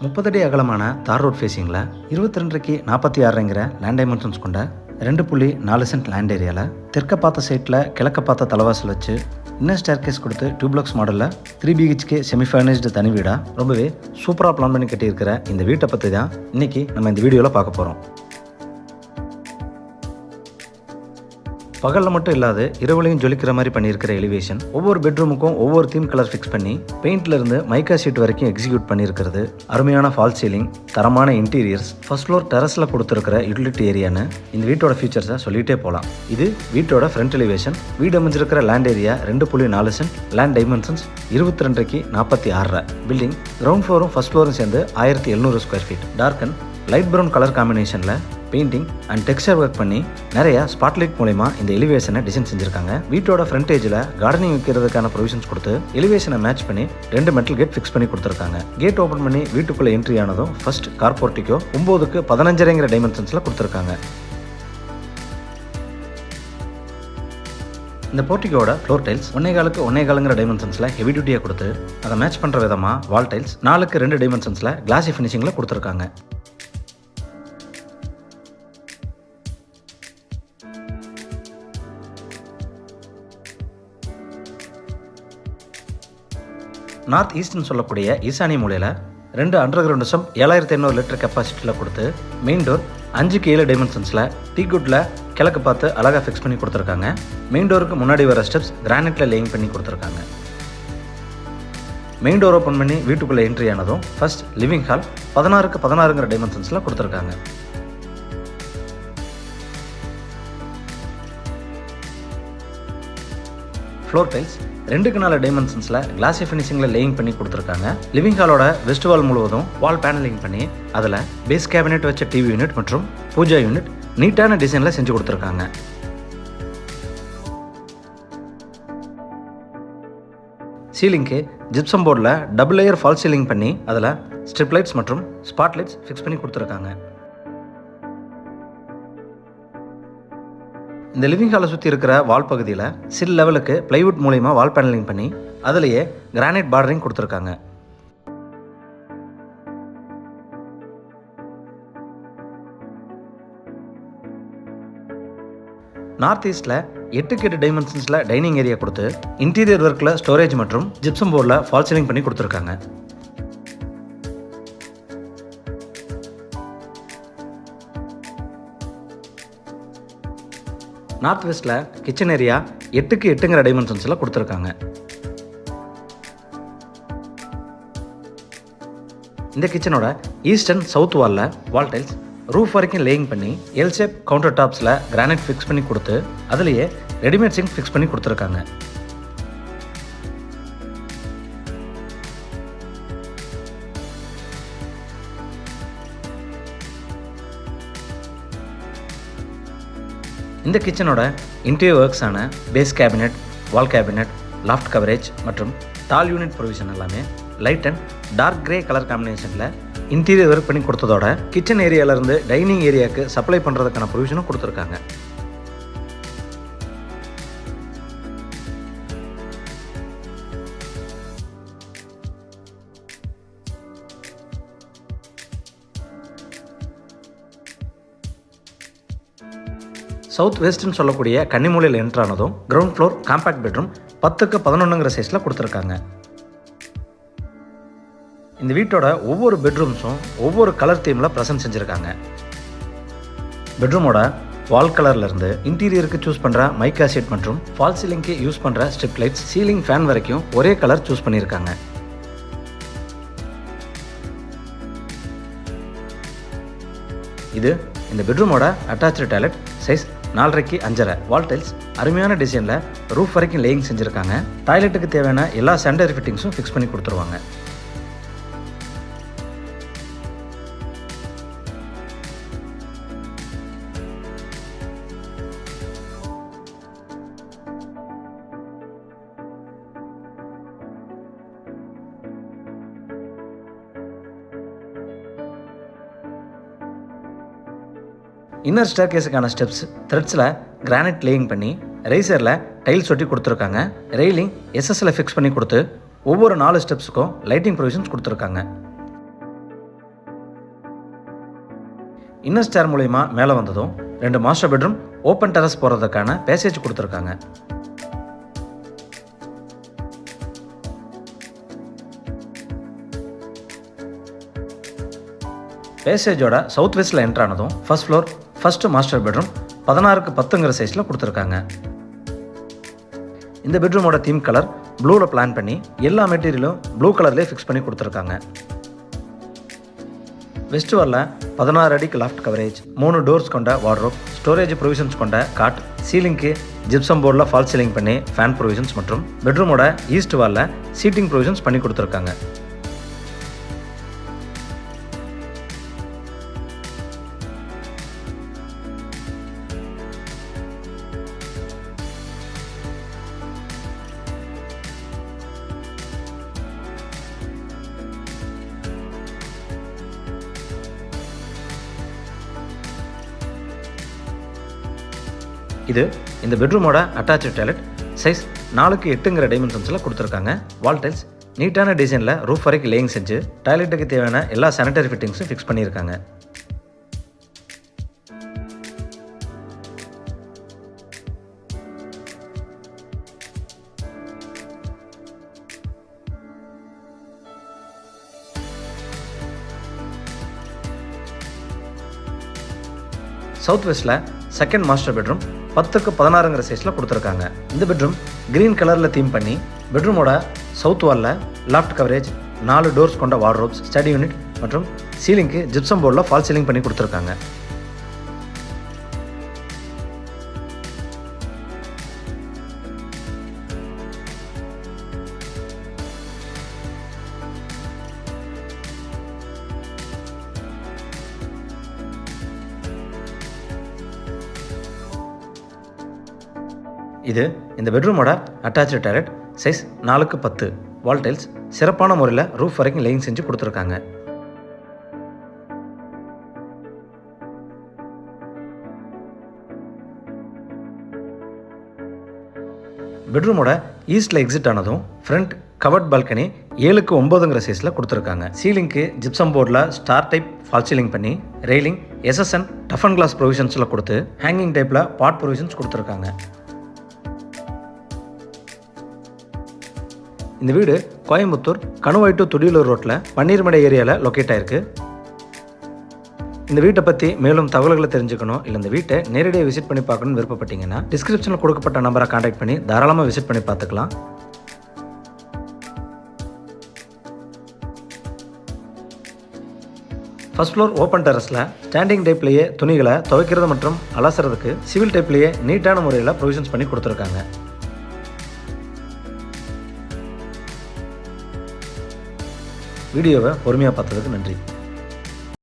30 அடி அகலமான தார் ரோட் ஃபேஸிங்கில் 22க்கு 46ங்கிற லேண்ட் டைமென்ஷன்ஸ் கொண்ட 2.4 சென்ட் லேண்ட் ஏரியாவில் தெற்க பார்த்த சைட்டில் கிழக்க பார்த்த தலைவாசல் வச்சு இன்னர் ஸ்டேர்கேஸ் கொடுத்து 2 blocks மாடலில் 3 BHK செமி ஃபர்னிஷ்டு தனி வீடாக ரொம்பவே சூப்பராக பிளான் பண்ணி கட்டியிருக்கிற இந்த வீட்டை பற்றி தான் இன்றைக்கி நம்ம இந்த வீடியோவில் பார்க்க போகிறோம். பகலில் மட்டும் இல்லாது இரவுலையும் ஜொலிக்கிற மாதிரி பண்ணியிருக்கிற எலிவேஷன், ஒவ்வொரு பெட்ரூமுக்கும் ஒவ்வொரு தீம் கலர் ஃபிக்ஸ் பண்ணி பெயிண்ட்லேருந்து மைக்கா ஷீட் வரைக்கும் எக்ஸிக்யூட் பண்ணியிருக்கிறது, அருமையான ஃபால் சீலிங், தரமான இன்டீரியர்ஸ், ஃபர்ஸ்ட் ஃப்ளோர் டெரஸில் கொடுத்துருக்கிற யூட்டிலிட்டி ஏரியான்னு இந்த வீட்டோட ஃபீச்சர்ஸை சொல்லிகிட்டே போகலாம். இது வீட்டோட ஃப்ரண்ட் எலிவேஷன். வீடு அமைஞ்சிருக்கிற land area 2.4 cent, land dimensions 22க்கு 46. பில்டிங் கிரவுண்ட் ஃப்ளோரும் ஃபர்ஸ்ட் ஃப்ளோரும் சேர்ந்து 1700 square feet. Dark and light brown colour காம்பினேஷனில் பெயிண்டிங் அண்ட் டெக்ஸ்சர் ஒர்க் பண்ணி நிறைய ஸ்பாட்லைட் மூலமா இந்த எலிவேஷனை டிசைன் செஞ்சிருக்காங்க. வீட்டோட ஃப்ரண்டேஜில் கார்டனிங் வைக்கிறதுக்கான ப்ரொவிஷன்ஸ் கொடுத்து எலிவேஷனை மேட்ச் பண்ணி 2 மெட்டல் கேட் ஃபிக்ஸ் பண்ணி கொடுத்துருக்காங்க. கேட் ஓப்பன் பண்ணி வீட்டுக்குள்ள என்ட்ரி ஆனதும் ஃபர்ஸ்ட் கார் போர்ட்டிகோ 9க்கு 15.5ங்கிற டைமென்ஷன்ஸ்ல கொடுத்துருக்காங்க. இந்த போர்ட்டிகோட ஃப்ளோர் டைல்ஸ் 1.25க்கு 1.25ங்கிற டைமென்ஷன்ஸ்ல ஹெவி டியூட்டியாக கொடுத்து அதை மேட்ச் பண்ற விதமா வால் டைல்ஸ் 4க்கு 2 டைமென்ஷன்ஸ்ல கிளாசி ஃபினிஷிங்ல கொடுத்துருக்காங்க. நார்த் ஈஸ்ட்னு சொல்லக்கூடிய ஈசானிய மூலையில் 2 அண்டர் கிரவுண்ட் சம் 7500 லிட்டர் கெப்பாசிட்டியில் கொடுத்து மெயின் டோர் 5க்கு 7 டைமென்ஷன்ஸில் டீக்குட்டில் கிழக்கு பார்த்து அழகாக ஃபிக்ஸ் பண்ணி கொடுத்துருக்காங்க. மெயின் டோருக்கு முன்னாடி வர ஸ்டெப்ஸ் கிரானைட்டில் லேயிங் பண்ணி கொடுத்துருக்காங்க. மெயின் டோர் ஓப்பன் பண்ணி வீட்டுக்குள்ளே என்ட்ரி ஆனதும் ஃபர்ஸ்ட் லிவிங் ஹால் 16க்கு 16ங்கிற டைமென்ஷன்ஸில் கொடுத்துருக்காங்க. ஃப்ளோர் டைல்ஸ் 2க்கு 4 டைமென்ஷன்ஸில் கிளாசி ஃபினிஷிங்கில் லேயிங் பண்ணி கொடுத்துருக்காங்க. லிவிங் ஹாலோட வெஸ்ட் வால் முழுவதும் வால் பேனலிங் பண்ணி அதில் பேஸ் கேபினெட் வச்ச டிவி யூனிட் மற்றும் பூஜா யூனிட் நீட்டான டிசைனில் செஞ்சு கொடுத்துருக்காங்க. சீலிங்க்கு ஜிப்சம் போர்டில் டபுள் லேயர் ஃபால் சீலிங் பண்ணி அதில் ஸ்ட்ரிப் லைட்ஸ் மற்றும் ஸ்பாட் லைட்ஸ் ஃபிக்ஸ் பண்ணி கொடுத்துருக்காங்க. இந்த லிவிங் ஹாலை சுற்றி இருக்கிற வால் பகுதியில் சில் லெவலுக்கு பிளைவுட் மூலயமா வால் பேனலிங் பண்ணி அதிலேயே கிரானைட் பார்டரிங் கொடுத்துருக்காங்க. நார்த் ஈஸ்டில் 8க்கு 8 டைமென்ஷன்ஸில் டைனிங் ஏரியா கொடுத்து இன்டீரியர் ஒர்க்கில் ஸ்டோரேஜ் மற்றும் ஜிப்சம் போர்டில் ஃபால் சீலிங் பண்ணி கொடுத்துருக்காங்க. நார்த் வெஸ்ட்டில் கிச்சன் ஏரியா 8க்கு 8ங்கிற டைமென்ஷன்ஸில் கொடுத்துருக்காங்க. இந்த கிச்சனோட ஈஸ்ட் அண்ட் சவுத் வாலில் வால் டைல்ஸ் ரூஃப் வரைக்கும் லேயிங் பண்ணி எல் ஷேப் கவுண்டர் டாப்ஸில் கிரானைட் ஃபிக்ஸ் பண்ணி கொடுத்து அதுலேயே ரெடிமேட் சிங்க் ஃபிக்ஸ் பண்ணி கொடுத்துருக்காங்க. இந்த கிச்சனோட இன்டீரியர் ஒர்க்ஸான base cabinet, wall cabinet, loft coverage மற்றும் டால் யூனிட் ப்ரொவிஷன் எல்லாமே light and dark grey colour காம்பினேஷனில் இன்டீரியர் ஒர்க் பண்ணி கொடுத்ததோட கிச்சன் ஏரியாவிலேருந்து டைனிங் ஏரியாவுக்கு சப்ளை பண்ணுறதுக்கான ப்ரொவிஷனும் கொடுத்துருக்காங்க. சவுத் வெஸ்ட்னு சொல்லக்கூடிய கன்னிமூலையில் என்ட்ரானதும் கிரவுண்ட் ஃப்ளோர் காம்பேக்ட் பெட்ரூம் 10க்கு 11ங்கிற சைஸில் கொடுத்துருக்காங்க. இந்த வீட்டோட ஒவ்வொரு பெட்ரூம்ஸும் ஒவ்வொரு கலர் தீமில் ப்ரெசென்ட் செஞ்சுருக்காங்க. பெட்ரூமோட வால் கலர்லேருந்து இன்டீரியருக்கு சூஸ் பண்ணுற மைக்கா ஷீட் மற்றும் ஃபால் சீலிங்க்கு யூஸ் பண்ணுற ஸ்ட்ரிப் லைட்ஸ், சீலிங் ஃபேன் வரைக்கும் ஒரே கலர் சூஸ் பண்ணியிருக்காங்க. இது இந்த பெட்ரூமோட அட்டாச்சு டாய்லெட். சைஸ் 4.5க்கு 5.5. வால் டைல்ஸ் அருமையான டிசைனில் ரூஃப் வரைக்கும் லேயிங் செஞ்சுருக்காங்க. டாய்லெட்டுக்கு தேவையான எல்லா சானிடரி ஃபிட்டிங்ஸும் ஃபிக்ஸ் பண்ணி கொடுத்துருவாங்க. இன்னர் ஸ்டேர்கேஸுக்கான ஸ்டெப்ஸ் த்ரெட்ஸில் கிரானைட் லேயிங் பண்ணி ரைசரில் டைல்ஸ் ஒட்டி கொடுத்துருக்காங்க. ரெயிலிங் எஸ்எஸ்ல ஃபிக்ஸ் பண்ணி கொடுத்து ஒவ்வொரு 4 ஸ்டெப்ஸுக்கும் லைட்டிங் ப்ரொவிஷன்ஸ் கொடுத்துருக்காங்க. இன்னர் ஸ்டேர் மூலயமா மேலே வந்ததும் 2 மாஸ்டர் பெட்ரூம் ஓப்பன் டெரஸ் போகிறதுக்கான பேசேஜ் கொடுத்துருக்காங்க. பேசேஜோட சவுத் வெஸ்ட்டில் என்ட்ரு ஆனதும் first floor first master bedroom 16க்கு 10ங்கிற சைஸில் கொடுத்துருக்காங்க. இந்த பெட்ரூமோட தீம் கலர் ப்ளூவில் பிளான் பண்ணி எல்லா மெட்டீரியலும் ப்ளூ கலர்லேயே ஃபிக்ஸ் பண்ணி கொடுத்துருக்காங்க. வெஸ்ட் வாலில் 16 அடிக்கு லாஃப்ட் கவரேஜ், 3 டோர்ஸ் கொண்ட வார்ட்ரோப், ஸ்டோரேஜ் ப்ரொவிஷன்ஸ் கொண்ட காட், சீலிங்க்கு ஜிப்சம் போர்டில் ஃபால் சீலிங் பண்ணி ஃபேன் ப்ரொவிஷன்ஸ் மற்றும் பெட்ரூமோட ஈஸ்ட் வாலில் சீட்டிங் ப்ரொவிஷன்ஸ் பண்ணி கொடுத்துருக்காங்க. இது இந்த பெட்ரூமோட அட்டாச்சு டாய்லெட். சைஸ் 4க்கு 8ங்கிற டைமென்ஷன்ஸில் கொடுத்துருக்காங்க. வால் டைல்ஸ் நீட்டான டிசைனில் ரூஃப் வரைக்கும் லேயிங் செஞ்சு டாய்லெட்டுக்கு தேவையான எல்லா சானிட்டரி ஃபிட்டிங்ஸும் ஃபிக்ஸ் பண்ணியிருக்காங்க. சவுத் வெஸ்ட்டில் செகண்ட் மாஸ்டர் பெட்ரூம் 10க்கு 16ங்கிற சைஸில் கொடுத்துருக்காங்க. இந்த பெட்ரூம் க்ரீன் கலரில் தீம் பண்ணி பெட்ரூமோட சவுத் வாலில் லாஃப்ட் கவரேஜ், 4 டோர்ஸ் கொண்ட வார்ட்ரோப்ஸ், ஸ்டடி யூனிட் மற்றும் சீலிங்க்கு ஜிப்சம் போர்டில் ஃபால் சீலிங் பண்ணி கொடுத்துருக்காங்க. இது இந்த பெட்ரூமோட அட்டாச்சு டாய்லெட். சைஸ் 4க்கு 10. வால் டைல்ஸ் சிறப்பான முறையில் ரூஃப் வரைக்கும் லேயிங் செஞ்சு கொடுத்துருக்காங்க. பெட்ரூமோட ஈஸ்டில் எக்ஸிட் ஆனதும் ஃப்ரண்ட் கவர்ட் பால்கனி 7க்கு 9ங்கிற சைஸில் கொடுத்துருக்காங்க. சீலிங்க்கு ஜிப்சம் போர்டில் ஸ்டார் டைப் ஃபால் சீலிங் பண்ணி railing SSN tough and glass ப்ரொவிஷன்ஸில் கொடுத்து ஹேங்கிங் டைப்பில் பாட் ப்ரொவிஷன்ஸ் கொடுத்துருக்காங்க. இந்த வீடு கோயம்புத்தூர் கணுவாய் டு துடியலூர் ரோட்டில் பன்னீர்மடை ஏரியாவில் லொக்கேட் ஆயிருக்கு. இந்த வீட்டை பற்றி மேலும் தகவல்களை தெரிஞ்சுக்கணும், இல்லை இந்த வீட்டை நேரடியாக விசிட் பண்ணி பார்க்கணும்னு விருப்பப்பட்டீங்கன்னா டிஸ்கிரிப்ஷனில் கொடுக்கப்பட்ட நம்பரை கான்டாக்ட் பண்ணி தாராளமாக விசிட் பண்ணி பார்த்துக்கலாம். ஃபர்ஸ்ட் ஃப்ளோர் ஓப்பன் டெரஸில் ஸ்டாண்டிங் டைப்லேயே துணிகளை துவைக்கிறது மற்றும் அலசுறதுக்கு சிவில் டைப்லேயே நீட்டான முறையில் ப்ரொவிஷன்ஸ் பண்ணி கொடுத்துருக்காங்க. வீடியோவை பொறுமையாக பார்த்ததுக்கு நன்றி.